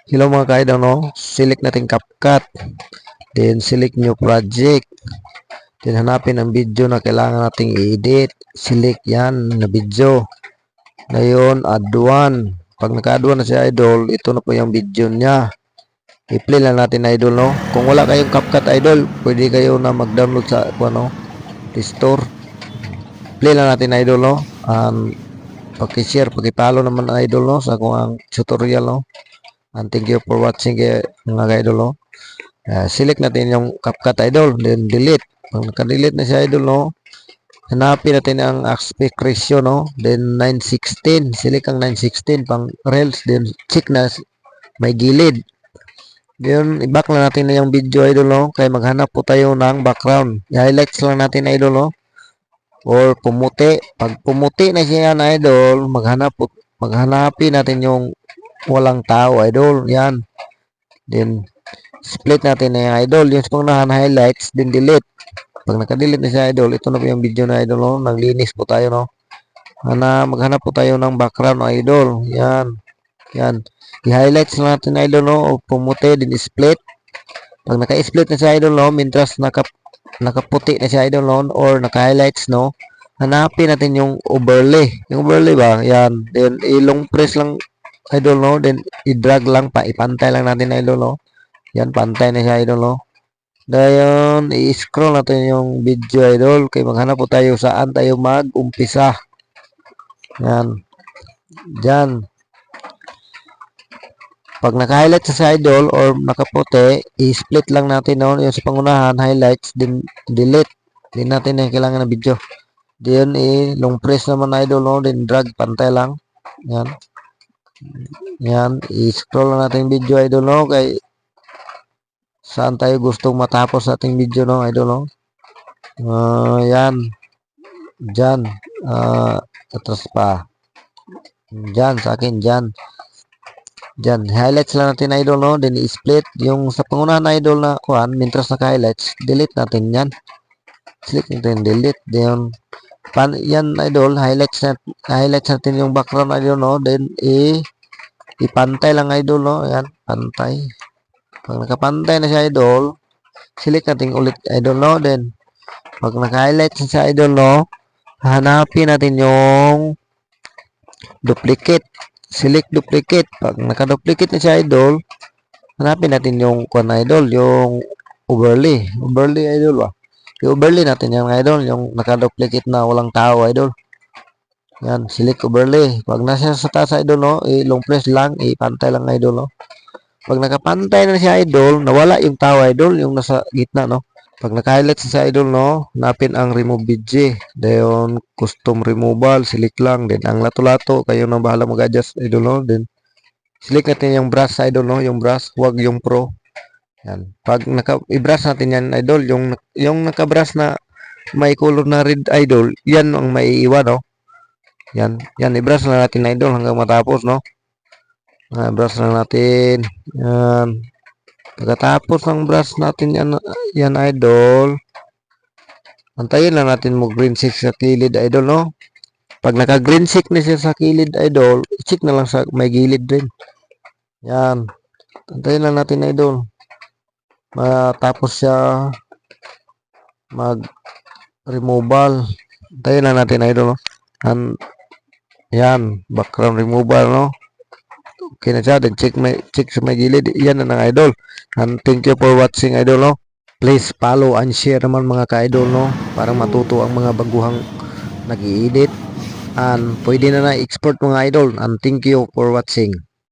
Hello mga ka-idol, no? Select natin CapCut. Then select new project. Then hanapin ang video na kailangan nating i-edit. Select yan na video. Ngayon, add one. Pag naka-add one na si idol, ito na po yung video niya. I-play lang natin idol, no? Kung wala kayong CapCut idol, pwede kayo na mag-download sa Play Store. Play lang natin idol, no? Paki-share, paki-follow naman idol, no? Sa kung tutorial, no? And thank you for watching mga idol, no? Select natin yung CapCut idol, then delete. Pag naka-delete na si idol, no? Hanapin natin ang aspect ratio, no? Then 9:16. Select ang 9:16 pang reels, then check na may gilid. Then i-back na natin na yung video idol, no? Kaya maghanap po tayo ng background. I-highlights lang natin idol, no? Or pumuti. Pag pumuti na siya na idol, maghanapin natin yung walang tao idol. Yan. Then split natin na yung idol. Yung pang highlights, then delete. Pag naka-delete na siya idol, ito na po yung video na idol, no? Naglinis po tayo, no? Maghanap po tayo ng background idol. Yan. Yan. I-highlights natin idol, no? O pumuti, din split. Pag naka-split na siya idol, no? Mintras nakaputi na siya idol, no? Or naka-highlights, no? Hanapin natin yung overlay. Yung overlay ba? Yan. Then, ilong press lang idol, no? Then, i-drag lang pa. Ipantay lang natin idol, no? Yan, pantay na siya idol, no? Dayon, i-scroll natin yung video idol. Kaya maghanap po tayo saan tayo mag-umpisa. Yan. Diyan. Pag naka-highlight sa idol or nakaputi, i-split lang natin, no? Yung sa pangunahan, highlights, din delete. Din natin yung kailangan ng video. Diyan, long press naman idol, no? Then drag, pantay lang. Yan. Yan. I-scroll lang natin yung video idol, no? Kay saan tayo gustong matapos sa ating video, no? Idol, no? Yan. Diyan. Atras pa. Diyan, sa akin, diyan. Diyan, highlights lang natin idol, no? Then i-split yung sa pangunahan idol na kuhan, mintras naka-highlights, delete natin yan. Select natin, delete. Then yan idol, highlights natin yung background idol, no? Then ipantay lang idol, no? Yan, pantay. Pag nakapantay na siya idol, select natin ulit idol, no? Then pag naka-highlights na siya idol, no? Hanapin natin yung duplicate. Select duplicate. Pag naka-duplicate na siya idol, hanapin natin yung idol, yung overlay. Overlay idol ba? Yung overlay natin yung idol, yung naka-duplicate na walang tao idol. Yan, select overlay. Pag nasa sa taas idol, no, long press lang, ipantay lang idol, no. Pag nakapantay na siya idol, nawala yung tao idol, yung nasa gitna, no. Pag naka-highlight sa idol, no, hanapin ang remove video. Then, custom removal, select lang. Then, ang lato-lato, kayo na bahala mag-adjust, idol, no. Then, select natin yung brush, idol, no, yung brush, huwag yung pro. Yan. Pag i-brush natin yan, idol, yung naka-brush na may color na red, idol, yan ang maiiwan, no. Yan, i-brush na natin, idol, hanggang matapos, no. I-brush na natin. Yan. Pagkatapos ng brush natin yan idol, antayin lang natin mo green check sa kilid idol, no. Pag naka green check na siya sa kilid idol, check na lang sa may gilid din. Yan, antayin lang natin idol matapos siya mag removal. Antayin lang natin idol, no. Yan, background removal, no. Okay na siya, then check sa may gilid. Yan na ng idol. And thank you for watching idol, no. Please follow and share naman mga ka-idol, no, para matuto ang mga baguhang nag-i-edit. And pwede na na-export mga idol. And thank you for watching.